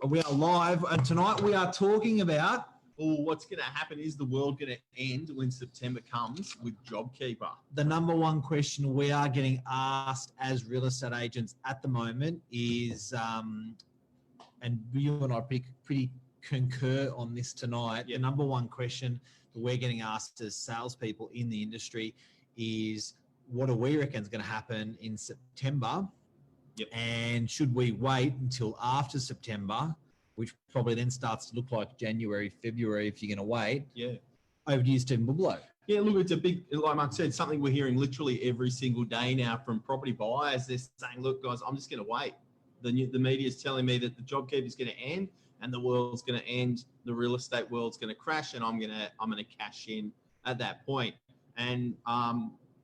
We are live, and tonight we are talking about what's going to happen. Is the world going to end when September comes with Jobkeeper? the number one question we are getting asked as real estate agents at the moment is, and you and I pretty concur on this tonight. Yep. The number one question that we're getting asked as salespeople in the industry is, what do we reckon is going to happen in September? Yep. And should we wait until after September, which probably then starts to look like January, February if you're going to wait? Yeah. Over to you, Stephen BUBALO. Yeah, look, it's a big, like Mark said, something we're hearing literally every single day now from property buyers. They're saying, look, guys, I'm just going to wait. The media is telling me that the JobKeeper is going to end and the world's going to end. The real estate world's going to crash, and I'm going to cash in at that point. And,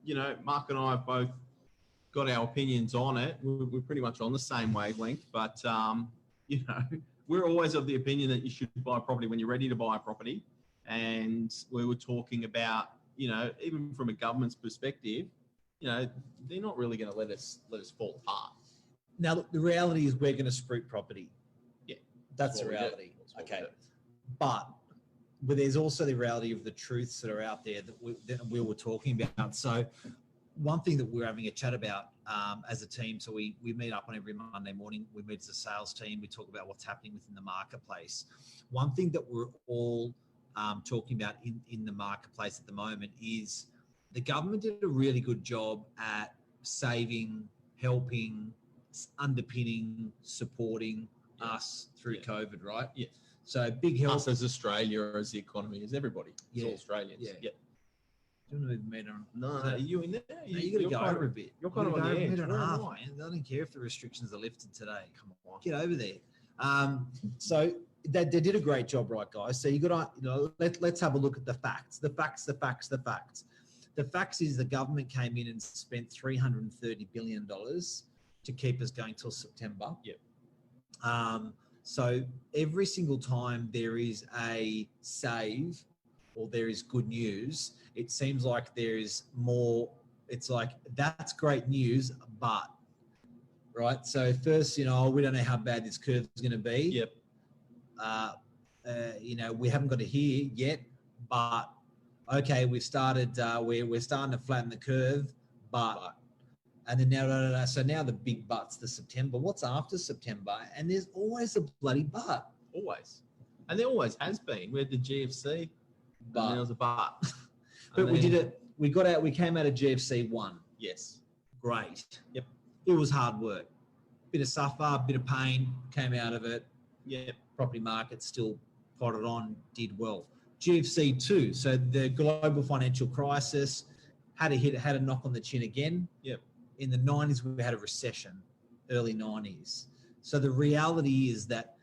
you know, Mark and I have both got our opinions on it. We're pretty much on the same wavelength, but, you know, we're always of the opinion that you should buy property when you're ready to buy a property. And we were talking about, you know, even from a government's perspective, you know, they're not really going to let us fall apart. Now, look, the reality is we're going to spruik property. Yeah. That's the reality. Okay. But there's also the reality of the truths that are out there that we were talking about. So one thing that we're having a chat about as a team, so we meet up on every Monday morning, we meet as a sales team, we talk about what's happening within the marketplace. One thing that we're all talking about in the marketplace at the moment is the government did a really good job at saving, helping, underpinning, supporting us through COVID, right? Yeah. So big help. Us as Australia, as the economy, as everybody. It's all Australians. Yeah. Yeah. Do you want to meet on? No, are you in there? No, you got to go over a bit. You're kind of on the edge. Minute and a half, man. I don't care if the restrictions are lifted today. Come on, get over there. So they did a great job, right, guys? So you got to, you know, let's have a look at the facts. The facts. The facts is the government came in and spent $330 billion to keep us going till September. Yep. So every single time there is a save or there is good news, it seems like there is more. It's like, that's great news, but, right? So first, you know, we don't know how bad this curve is going to be. Yep. You know, we haven't got it here yet, but okay, we've started, we're starting to flatten the curve, but. And then now, so now the big buts, the September. What's after September? And there's always a bloody but. Always. And there always has been. We had the GFC, but there was a but. But we did it. We got out. We came out of GFC 1. Yes. Great. Yep. It was hard work. Bit of suffer, bit of pain, came out of it. Yep. Property market still plodded on, did well. GFC 2. So the global financial crisis had a knock on the chin again. Yep. In the 90s, we had a recession, early 90s. So the reality is that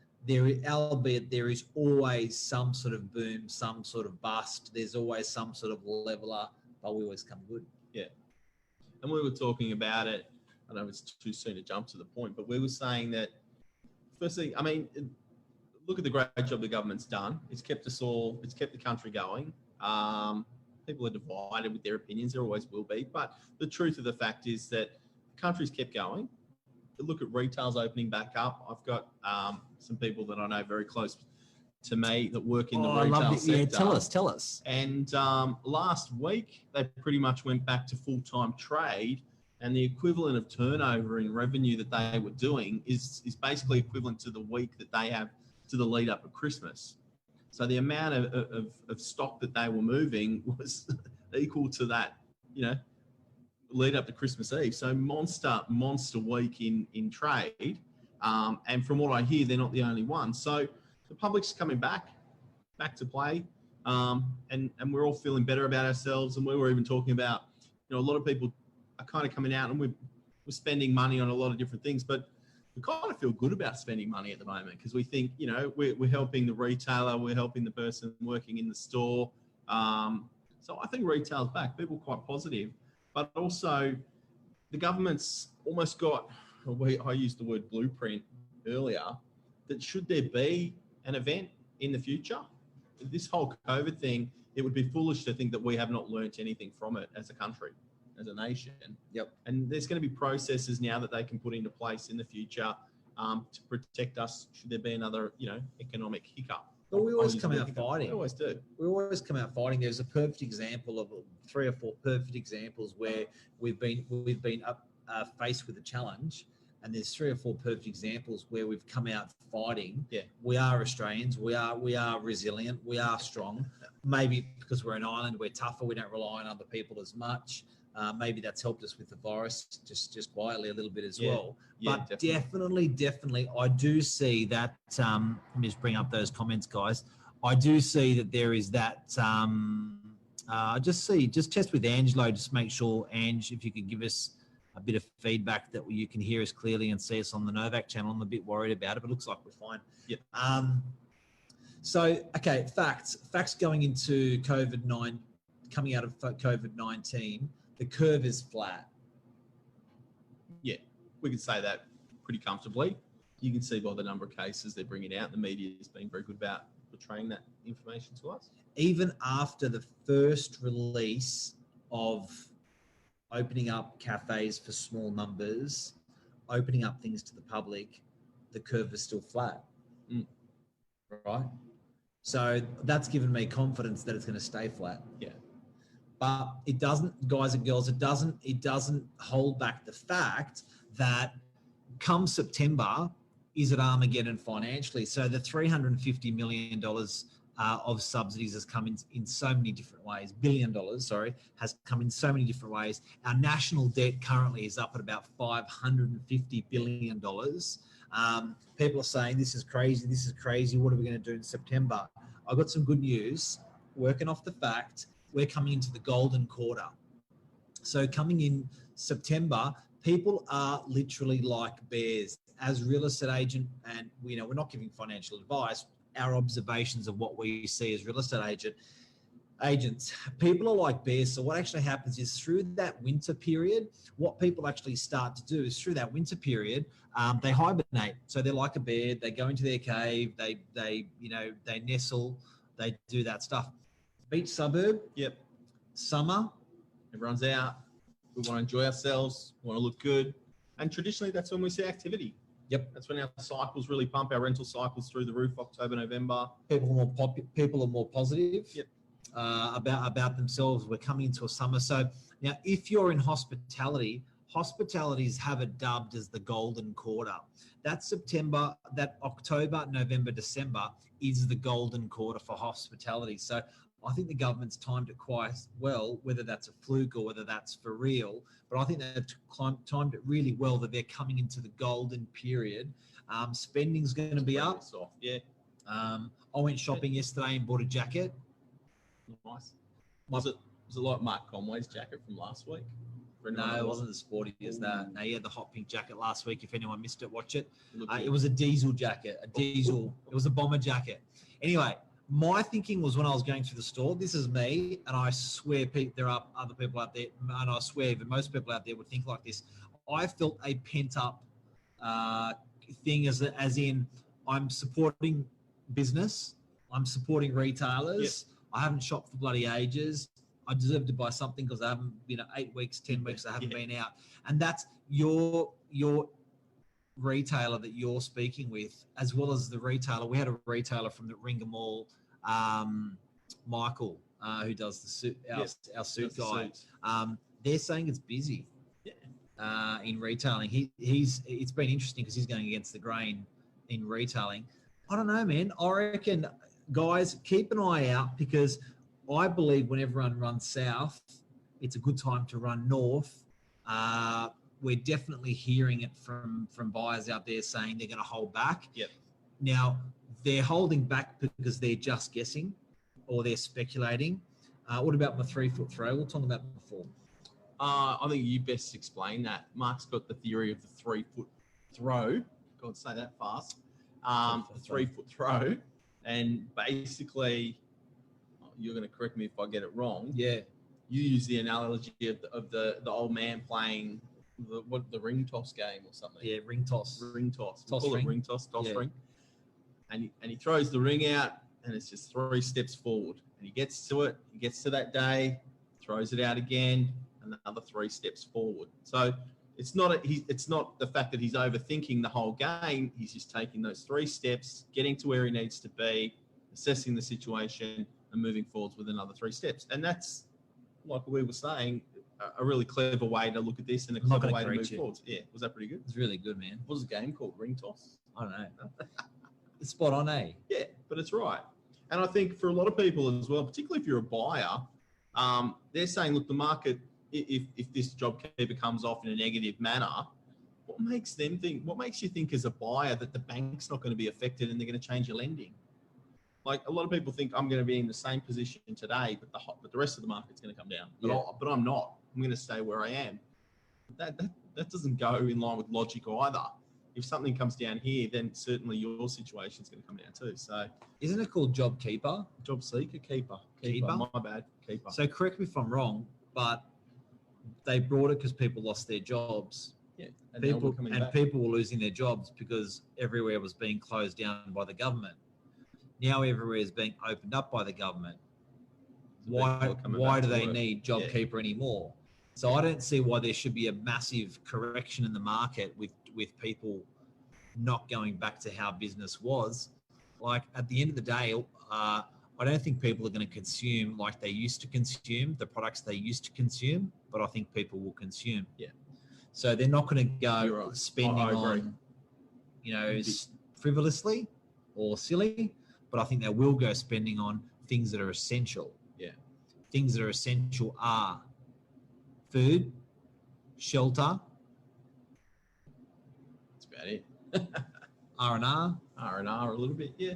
albeit there is always some sort of boom, some sort of bust. There's always some sort of leveler, but we always come good. Yeah. And we were talking about it. I know it's too soon to jump to the point, but we were saying that, firstly, I mean, look at the great job the government's done. It's kept the country going. People are divided with their opinions. There always will be. But the truth of the fact is that the country's kept going. Look at retail's opening back up. I've got some people that I know very close to me that work in the retail sector. Yeah, tell us. And last week, they pretty much went back to full-time trade, and the equivalent of turnover in revenue that they were doing is basically equivalent to the week that they have to the lead up of Christmas. So the amount of stock that they were moving was equal to that, you know, lead up to Christmas Eve. So monster week in trade. And from what I hear, they're not the only one. So the public's coming back to play. And we're all feeling better about ourselves. And we were even talking about, you know, a lot of people are kind of coming out and we're spending money on a lot of different things, but we kind of feel good about spending money at the moment because we think, you know, we're helping the retailer, we're helping the person working in the store. So I think retail's back. People are quite positive, but also the government's almost got, I used the word blueprint earlier, that should there be an event in the future, this whole COVID thing, it would be foolish to think that we have not learnt anything from it as a country, as a nation. Yep. And there's going to be processes now that they can put into place in the future to protect us should there be another, economic hiccup. But we always come out fighting. We always do. We always come out fighting. There's a perfect example of 3 or 4 perfect examples where we've been faced with a challenge, and there's 3 or 4 perfect examples where we've come out fighting. Yeah, we are Australians. We are resilient. We are strong. Maybe because we're an island, we're tougher. We don't rely on other people as much. Maybe that's helped us with the virus just quietly a little bit as well. Yeah, but definitely, I do see that. Let me just bring up those comments, guys. I do see that there is that. Just test with Angelo. Just make sure, Ange, if you could give us a bit of feedback that you can hear us clearly and see us on the Novak channel. I'm a bit worried about it, but it looks like we're fine. Yep. So, okay, facts going into COVID-19, coming out of COVID-19, the curve is flat. Yeah, we can say that pretty comfortably. You can see by the number of cases they're bringing out. The media has been very good about portraying that information to us. Even after the first release of opening up cafes for small numbers, opening up things to the public, the curve is still flat. Right? So that's given me confidence that it's going to stay flat. Yeah. But it doesn't, guys and girls, it doesn't hold back the fact that come September is at Armageddon financially. So the $350 million of subsidies has come in so many different ways. $1 billion, has come in so many different ways. Our national debt currently is up at about $550 billion. People are saying this is crazy. What are we going to do in September? I've got some good news. Working off the fact, we're coming into the golden quarter. So coming in September, people are literally like bears. As real estate agent, and we're not giving financial advice, our observations of what we see as real estate agents, people are like bears. So what actually happens is through that winter period, what people actually start to do is through that winter period, they hibernate. So they're like a bear. They go into their cave. They nestle. They do that stuff. Beach suburb. Yep. Summer. Everyone's out. We want to enjoy ourselves. We want to look good. And traditionally, that's when we see activity. Yep. That's when our cycles really pump, our rental cycles through the roof, October, November. People are more positive. Yep. About themselves. We're coming into a summer. So now if you're in hospitalities have it dubbed as the golden quarter. That September, that October, November, December is the golden quarter for hospitality. So I think the government's timed it quite well, whether that's a fluke or whether that's for real. But I think they've timed it really well that they're coming into the golden period. Spending's going to be up. Soft. Yeah. I went shopping yesterday and bought a jacket. Nice. Was it like Mark Conway's jacket from last week? No, it wasn't as sporty as that. No, he had the hot pink jacket last week. If anyone missed it, watch it. It was a diesel jacket, it was a bomber jacket. Anyway, my thinking was when I was going through the store, this is me, and I swear there are other people out there, and I swear that most people out there would think like this. I felt a pent-up thing as in I'm supporting business, I'm supporting retailers. Yep. I haven't shopped for bloody ages. I deserve to buy something because I haven't, 8 weeks, 10 weeks, I haven't been out. And that's your retailer that you're speaking with, as well as the retailer. We had a retailer from the Ringa Mall, Michael, who does the suit, our suit guy. They're saying it's busy in retailing. It's been interesting because he's going against the grain in retailing. I don't know, man. I reckon, guys, keep an eye out because I believe when everyone runs south, it's a good time to run north. We're definitely hearing it from buyers out there saying they're going to hold back. Yep. Now, they're holding back because they're just guessing or they're speculating. What about my 3-foot throw? We'll talk about that before. I think you best explain that. Mark's got the theory of the 3-foot throw. God, say that fast. The 3-foot throw. And basically, you're going to correct me if I get it wrong. Yeah. You use the analogy of the old man playing the ring toss game or something. Yeah, ring toss. Ring toss. Toss call ring. It ring toss ring. And he throws the ring out, and it's just 3 steps forward. And he gets to it. He gets to that day, throws it out again, another 3 steps forward. So it's not the fact that he's overthinking the whole game. He's just taking those 3 steps, getting to where he needs to be, assessing the situation, and moving forwards with another 3 steps. And that's, like we were saying, a really clever way to look at this and a clever way to move forwards. Yeah, was that pretty good? It's really good, man. What was the game called? Ring toss? I don't know. It's spot on, eh? Yeah, but it's right. And I think for a lot of people as well, particularly if you're a buyer, they're saying, look, the market, if this JobKeeper comes off in a negative manner, what makes you think as a buyer that the bank's not going to be affected and they're going to change your lending? Like, a lot of people think I'm going to be in the same position today, but the rest of the market's going to come down. But I'm not. I'm going to stay where I am. That doesn't go in line with logic either. If something comes down here, then certainly your situation's going to come down too. So, isn't it called Jobkeeper? Job seeker, keeper. My bad, keeper. So correct me if I'm wrong, but they brought it because people lost their jobs. Yeah, people were losing their jobs because everywhere was being closed down by the government. Now everywhere is being opened up by the government. Why do they need JobKeeper anymore? So I don't see why there should be a massive correction in the market with people not going back to how business was. Like, at the end of the day, I don't think people are going to consume like they used to consume, the products they used to consume, but I think people will consume. Yeah. So they're not going to go spending on, frivolously or silly, but I think they will go spending on things that are essential. Yeah. Things that are essential are food, shelter. That's about it. R&R. R&R a little bit, yeah.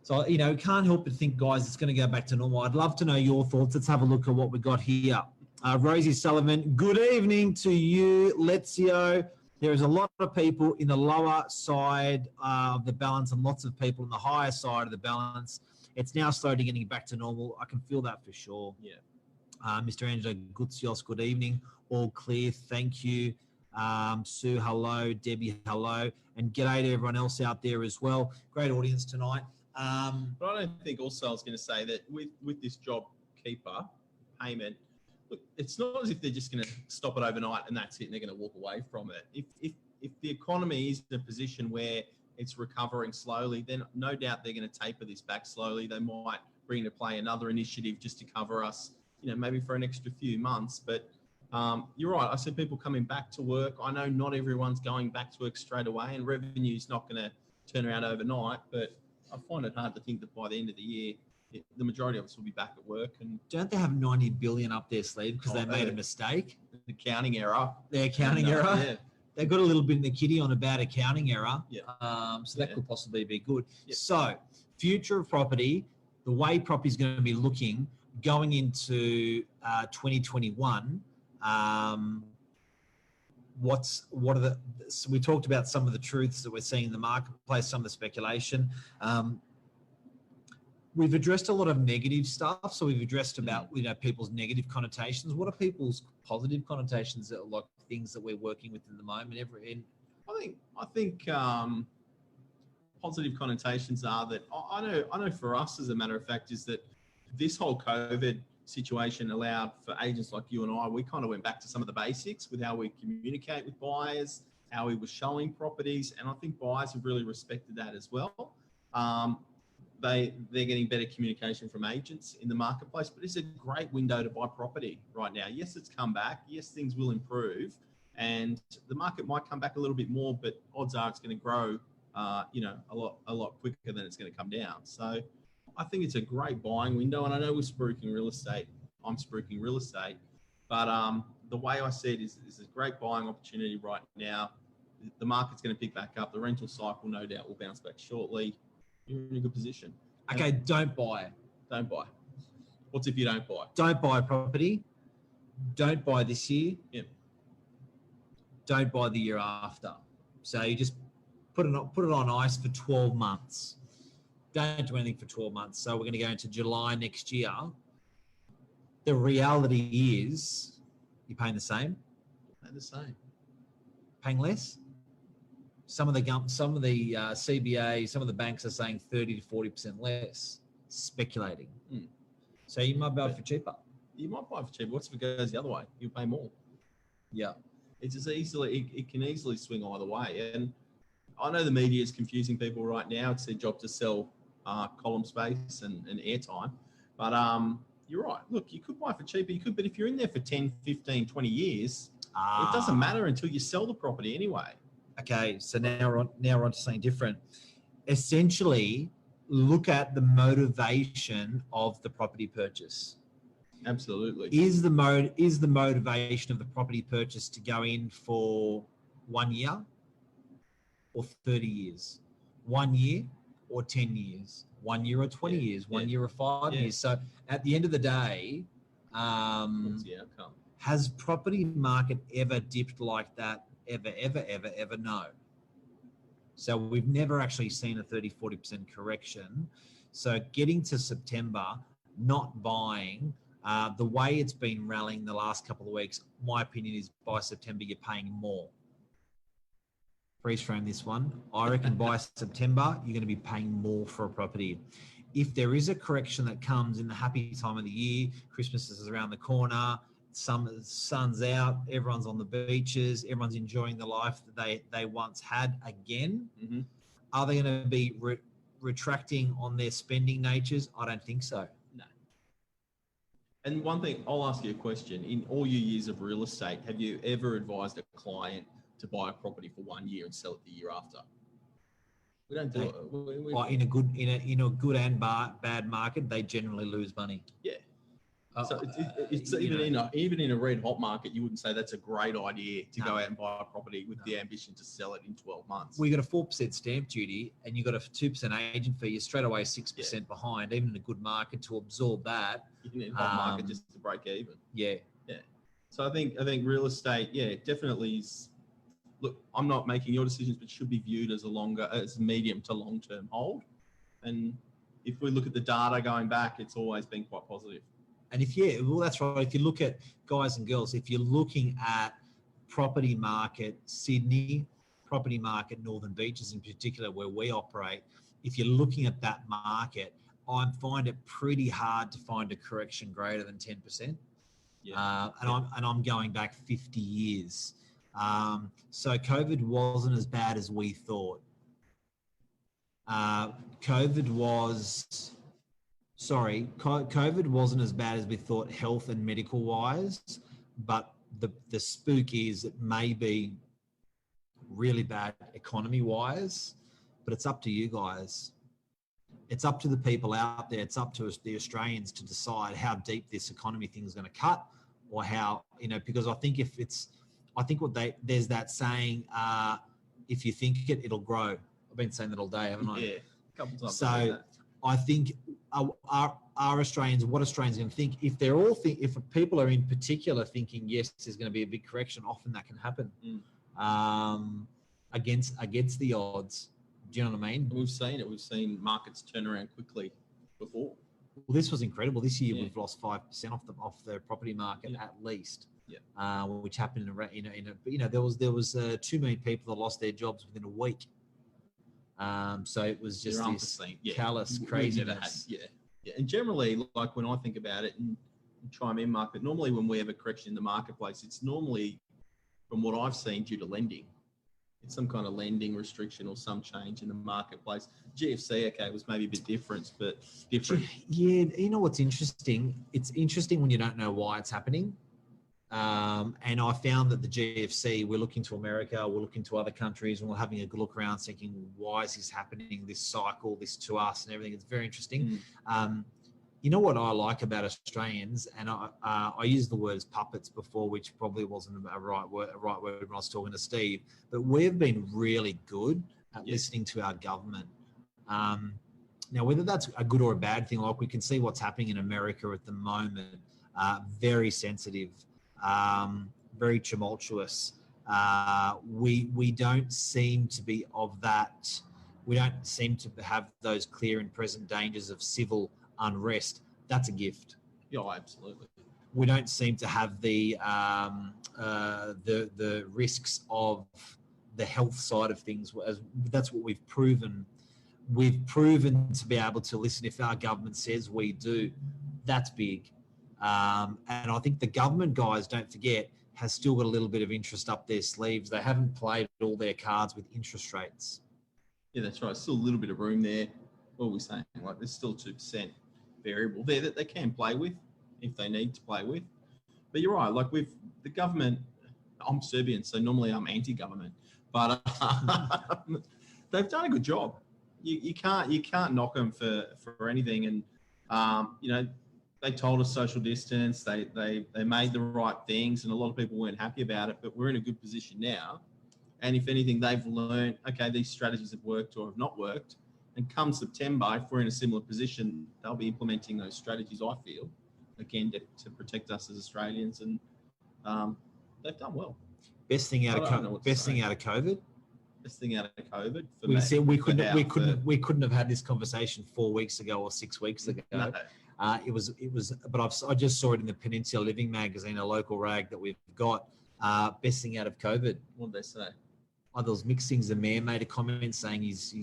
So, can't help but think, guys, it's going to go back to normal. I'd love to know your thoughts. Let's have a look at what we got here. Rosie Sullivan, good evening to you, Lezio. There is a lot of people in the lower side of the balance and lots of people in the higher side of the balance. It's now slowly getting back to normal. I can feel that for sure. Yeah. Mr. Angelo Gutsios, good evening. All clear. Thank you. Sue, hello. Debbie, hello. And g'day to everyone else out there as well. Great audience tonight. But I don't think also I was going to say that with this JobKeeper payment, look, it's not as if they're just going to stop it overnight and that's it and they're going to walk away from it. If the economy is in a position where it's recovering slowly, then no doubt they're going to taper this back slowly. They might bring into play another initiative just to cover us, maybe for an extra few months. But you're right. I see people coming back to work. I know not everyone's going back to work straight away and revenue's not going to turn around overnight, but I find it hard to think that by the end of the year, the majority of us will be back at work. And don't they have 90 billion up their sleeve because they made a mistake? An accounting error. Their accounting error. Yeah. They got a little bit in the kitty on a bad accounting error. Yeah. So that could possibly be good. Yeah. So future of property, the way property is going to be looking going into 2021. So we talked about some of the truths that we're seeing in the marketplace, some of the speculation. We've addressed a lot of negative stuff. So we've addressed about, people's negative connotations. What are people's positive connotations that are like things that we're working with in the moment? I think positive connotations are that I know for us, as a matter of fact, is that this whole COVID situation allowed for agents like you and I, we kind of went back to some of the basics with how we communicate with buyers, how we were showing properties. And I think buyers have really respected that as well. They're getting better communication from agents in the marketplace, but it's a great window to buy property right now. Yes, it's come back. Yes, things will improve and the market might come back a little bit more, but odds are it's going to grow, a lot quicker than it's going to come down. So I think it's a great buying window. And I know we're spruiking real estate. I'm spruiking real estate, but the way I see it is a great buying opportunity right now. The market's going to pick back up. The rental cycle, no doubt, will bounce back shortly. You're in a good position. Okay, don't buy. Don't buy. What's if you don't buy? Don't buy property. Don't buy this year. Yep. Don't buy the year after. So you just put it on ice for 12 months. Don't do anything for 12 months. So we're going to go into July next year. The reality is you're paying the same. Paying the same. Paying less. Some of the CBA, some of the banks are saying 30 to 40% less, speculating. So you might buy it for cheaper. You might buy it for cheaper. What's if it goes the other way? You pay more. Yeah. It's as easily, it can easily swing either way. And I know the media is confusing people right now. It's their job to sell column space and airtime. But you're right. Look, you could buy for cheaper. You could, but if you're in there for 10, 15, 20 years, it doesn't matter until you sell the property anyway. Okay, so now we're on to something different. Essentially, look at the motivation of the property purchase. Absolutely. Is the motivation of the property purchase to go in for 1 year or 30 years? 1 year or 10 years? 1 year or 20 years? 1 year or 5 years? So at the end of the day, what's the outcome? Has property market ever dipped like that? Ever? No. So we've never actually seen a 30, 40% correction. So getting to September, not buying, the way it's been rallying the last couple of weeks, my opinion is by September, you're paying more. Freeze frame this one. I reckon by September, you're going to be paying more for a property. If there is a correction that comes in the happy time of the year, Christmas is around the corner, sun's out, everyone's on the beaches, everyone's enjoying the life that they once had again. Mm-hmm. Are they going to be retracting on their spending natures? I don't think so. No. And one thing, I'll ask you a question. In all your years of real estate, have you ever advised a client to buy a property for 1 year and sell it the year after? We don't do it. In a good and bad market, they generally lose money. Yeah. So it's even in a red hot market, you wouldn't say that's a great idea to go out and buy a property with the ambition to sell it in 12 months. Well, you got a 4% stamp duty and you got a 2% agent fee. You're straight away 6% behind, even in a good market, to absorb that. Even in a hot market, just to break even. Yeah. So I think real estate, definitely is. Look, I'm not making your decisions, but should be viewed as as medium to long term hold. And if we look at the data going back, it's always been quite positive. And that's right. If you look at, guys and girls, if you're looking at property market Sydney, property market Northern Beaches in particular, where we operate, if you're looking at that market, I find it pretty hard to find a correction greater than 10%. I'm going back 50 years. So COVID wasn't as bad as we thought. COVID wasn't as bad as we thought health and medical wise, but the spook is it may be really bad economy wise, but it's up to you guys. It's up to the people out there. It's up to us, the Australians, to decide how deep this economy thing is going to cut, or how, because I think there's that saying, if you think it, it'll grow. I've been saying that all day, haven't I? Yeah, a couple times. So I think are Australians, what Australians going to think, if people are in particular thinking, yes, there's going to be a big correction, often that can happen against the odds. Do you know what I mean? We've seen it. We've seen markets turn around quickly before. Well, this was incredible. This year we've lost 5% off the property market at least. Yeah. Which happened there was 2 million people that lost their jobs within a week. So it was just this callous craziness. Yeah. And generally, like when I think about it and chime in market, normally when we have a correction in the marketplace, it's normally, from what I've seen, due to lending. It's some kind of lending restriction or some change in the marketplace. GFC, was maybe a bit different, but different. Yeah, you know what's interesting? It's interesting when you don't know why it's happening. And I found that the GFC, we're looking to America, we're looking to other countries, and we're having a good look around thinking, why is this happening, this cycle, this to us and everything? It's very interesting. You know what I like about Australians, and I used the word as puppets before, which probably wasn't a right word when I was talking to Steve, but we've been really good at listening to our government. Now, whether that's a good or a bad thing, like we can see what's happening in America at the moment, very sensitive, very tumultuous. We don't seem to be of that. We don't seem to have those clear and present dangers of civil unrest. That's a gift. Yeah, absolutely. We don't seem to have the risks of the health side of things. That's what we've proven. We've proven to be able to listen if our government says we do. That's big. And I think the government guys, don't forget, has still got a little bit of interest up their sleeves. They haven't played all their cards with interest rates. Yeah, that's right. Still a little bit of room there. What are we saying? Like, there's still 2% variable there that they can play with if they need to play with. But you're right. Like, with the government, I'm Serbian, so normally I'm anti-government, but they've done a good job. You can't knock them for anything. And they told us social distance. They made the right things, and a lot of people weren't happy about it. But we're in a good position now. And if anything, they've learned, okay, these strategies have worked or have not worked. And come September, if we're in a similar position, they'll be implementing those strategies, I feel, again, to protect us as Australians. And they've done well. Best thing out of COVID. Best thing out of COVID. We said we couldn't have had this conversation 4 weeks ago or 6 weeks ago. No. It was, but I just saw it in the Peninsula Living magazine, a local rag that we've got. Best thing out of COVID. What did they say? There was mixed things. The mayor made a comment saying his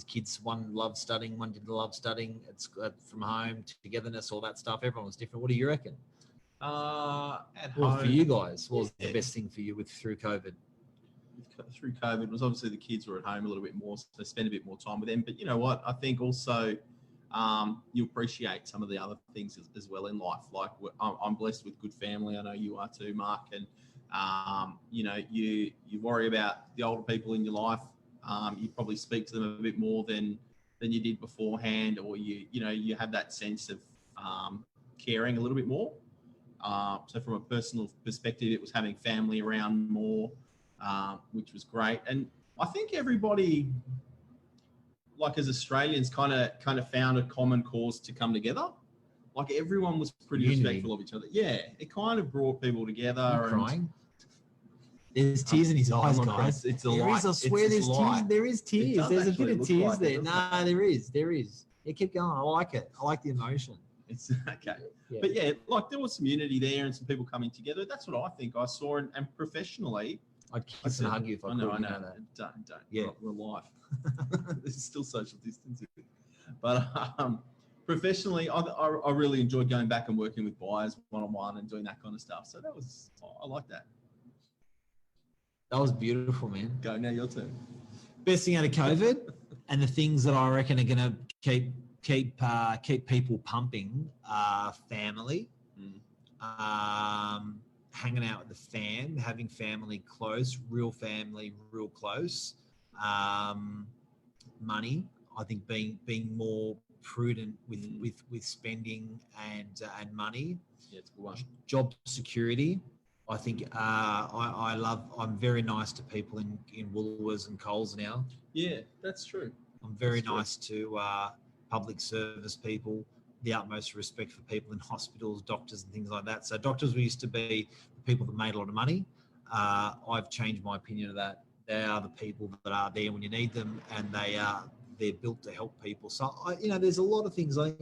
kids, one loved studying, one didn't love studying. It's from home, togetherness, all that stuff. Everyone was different. What do you reckon? At well, home, for you guys, what was the best thing for you through COVID? Through COVID was obviously the kids were at home a little bit more, so they spend a bit more time with them. But you know what? I think also you appreciate some of the other things as well in life. Like, I'm blessed with good family. I know you are too, Mark. And you worry about the older people in your life. You probably speak to them a bit more than you did beforehand, or you have that sense of caring a little bit more. So from a personal perspective, it was having family around more, which was great. And I think everybody, like as Australians, kind of found a common cause to come together. Like, everyone was pretty respectful of each other. Yeah, it kind of brought people together. I'm crying. There's tears in his eyes, guys. It's a light. I swear there's tears. There is tears. There's a bit of tears like there. No, there is. Yeah, keep going. I like it. I like the emotion. It's okay. Yeah. But yeah, like, there was some unity there and some people coming together. That's what I think I saw. And professionally, I'd kiss and hug you if I could. I know. Don't. Yeah. We're live. This is still social distancing. But professionally, I really enjoyed going back and working with buyers one-on-one and doing that kind of stuff. So I like that. That was beautiful, man. Go, now your turn. Best thing out of COVID, and the things that I reckon are going to keep people pumping, family, hanging out with the fam, having family close, real family, real close, money. I think being more prudent with spending and money. Yeah, it's a good one. Job security. I think I'm very nice to people in Woolworths and Coles now. Yeah, that's true. I'm very nice to public service people, the utmost respect for people in hospitals, doctors and things like that. So doctors used to be the people that made a lot of money. I've changed my opinion of that. They are the people that are there when you need them, and they're built to help people. So there's a lot of things. I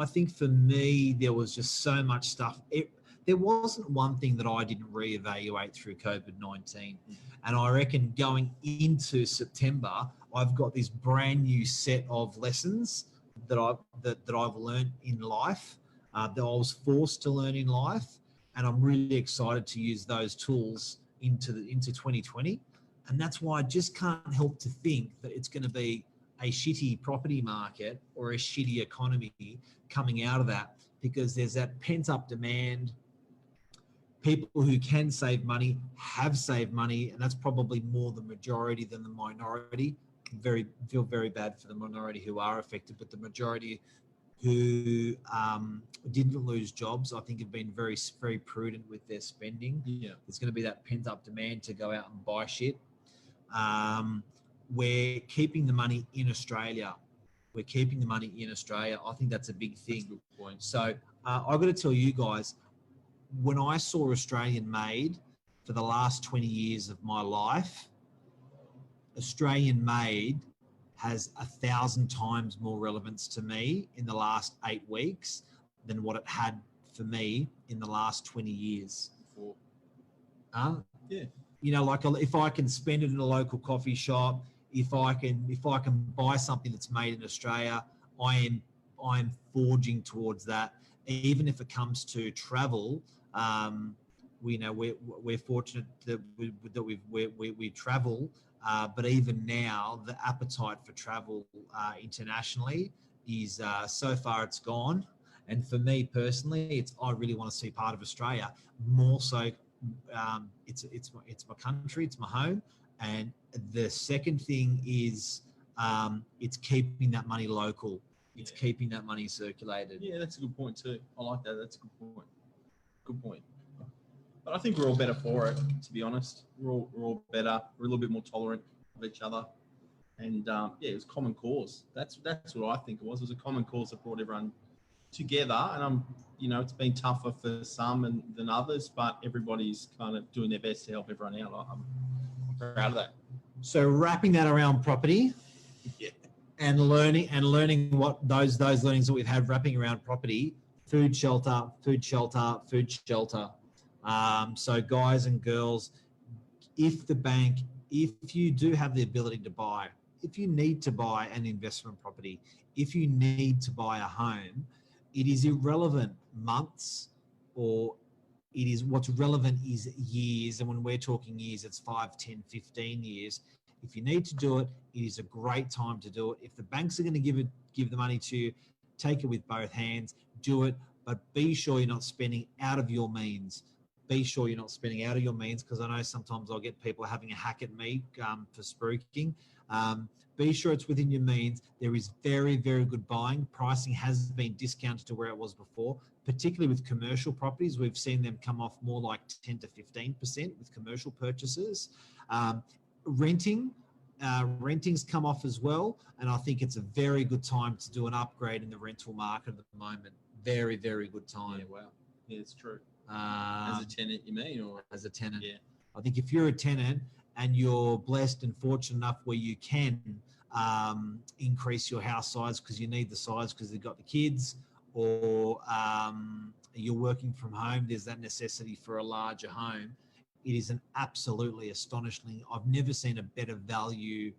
think for me, there was just so much stuff. There wasn't one thing that I didn't reevaluate through COVID-19. And I reckon going into September, I've got this brand new set of lessons that I've learned in life, that I was forced to learn in life. And I'm really excited to use those tools into 2020. And that's why I just can't help to think that it's going to be a shitty property market or a shitty economy coming out of that, because there's that pent-up demand. People who can save money have saved money, and that's probably more the majority than the minority. Feel very bad for the minority who are affected, but the majority who didn't lose jobs, I think, have been very, very prudent with their spending. Yeah. There's going to be that pent-up demand to go out and buy shit. We're keeping the money in Australia. I think that's a big thing. That's a good point. So I've got to tell you guys, when I saw Australian made for the last 20 years of my life, Australian made has 1,000 times more relevance to me in the last 8 weeks than what it had for me in the last 20 years. Yeah. Like, if I can spend it in a local coffee shop, if I can buy something that's made in Australia, I'm forging towards that. Even if it comes to travel, we're fortunate that we travel, but even now the appetite for travel internationally is so far it's gone. And for me personally, I really want to see part of Australia more so. It's my country, it's my home, and the second thing is it's keeping that money local. It's keeping that money circulated. Yeah, that's a good point too. I like that. That's a good point. Good point. But I think we're all better for it, to be honest. We're all better. We're a little bit more tolerant of each other. And it was common cause. That's what I think it was. It was a common cause that brought everyone together. And it's been tougher for some than others, but everybody's kind of doing their best to help everyone out. I'm proud of that. So wrapping that around property, and learning what those learnings that we've had wrapping around property, food shelter. So guys and girls, if you do have the ability to buy, if you need to buy an investment property, if you need to buy a home, it is irrelevant months, or it is what's relevant is years. And when we're talking years, it's 5, 10, 15 years. If you need to do it, it is a great time to do it. If the banks are going to give the money to you, take it with both hands, do it, but be sure you're not spending out of your means. Be sure you're not spending out of your means, because I know sometimes I'll get people having a hack at me for spruiking. Be sure it's within your means. There is very, very good buying. Pricing has been discounted to where it was before, particularly with commercial properties. We've seen them come off more like 10 to 15% with commercial purchases. Renting's come off as well, and I think it's a very good time to do an upgrade in the rental market at the moment. Very, very good time. Yeah, wow. Yeah, it's true. As a tenant, you mean? Or as a tenant? Yeah. I think if you're a tenant and you're blessed and fortunate enough where you can increase your house size because you need the size because you've got the kids, or you're working from home, there's that necessity for a larger home. It is an absolutely astonishing. I've never seen a better value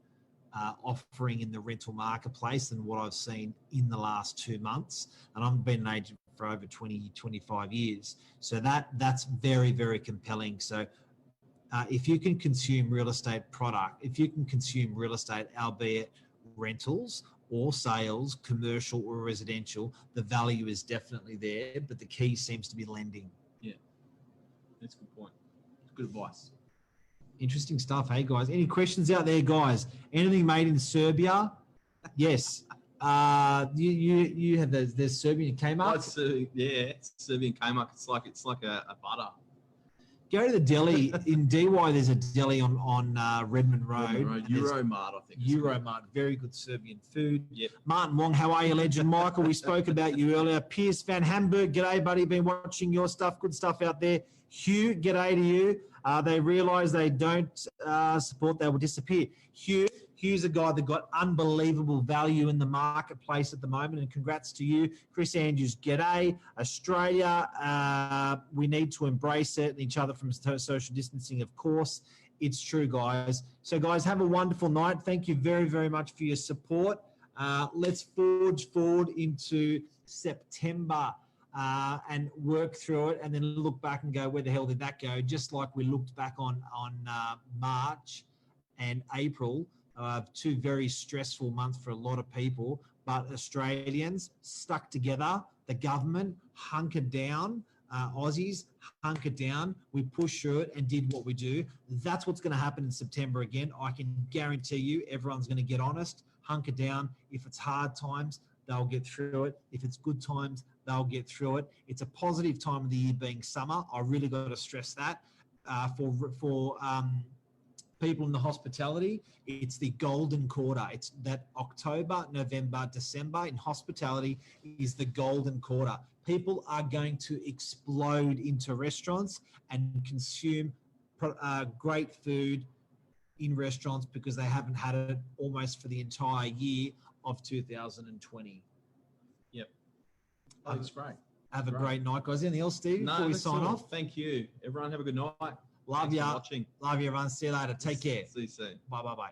offering in the rental marketplace than what I've seen in the last 2 months. And I've been an agent for over 20, 25 years. So that's very, very compelling. So if you can consume real estate product, if you can consume real estate, albeit rentals or sales, commercial or residential, the value is definitely there, but the key seems to be lending. Yeah, that's a good point. Good advice. Interesting stuff. Hey guys, any questions out there, guys? Anything made in Serbia? Yes. You have there's Serbian Kmart. It's Serbian Kmart. It's like a butter. Go to the deli in DY. There's a deli on Redmond Road. Euromart, I think. Euromart, very good Serbian food. Yep. Martin Wong, how are you, legend? Michael, we spoke about you earlier. Pierce Van Hamburg, g'day, buddy. Been watching your stuff. Good stuff out there. Hugh, g'day to you. They realise they don't support, they will disappear. Hugh's a guy that got unbelievable value in the marketplace at the moment, and congrats to you. Chris Andrews, g'day. Australia, we need to embrace it and each other from social distancing, of course. It's true, guys. So, guys, have a wonderful night. Thank you very, very much for your support. Let's forge forward into September. And work through it, and then look back and go, where the hell did that go? Just like we looked back on March and April, 2 very stressful months for a lot of people, but Australians stuck together, the government hunkered down, Aussies hunkered down, we pushed through it and did what we do. That's what's going to happen in September again. I can guarantee you everyone's going to get honest, hunker down. If it's hard times, they'll get through it. If it's good times, they'll get through it. It's a positive time of the year being summer. I really got to stress that. For people in the hospitality, it's the golden quarter. It's that October, November, December in hospitality is the golden quarter. People are going to explode into restaurants and consume great food in restaurants because they haven't had it almost for the entire year of 2020. Yep. That's great. Have a great night, guys. Anything else, Steve, before we sign off? Thank you. Everyone have a good night. Love you. Watching. Love you, everyone. See you later. Take care. See you soon. Bye.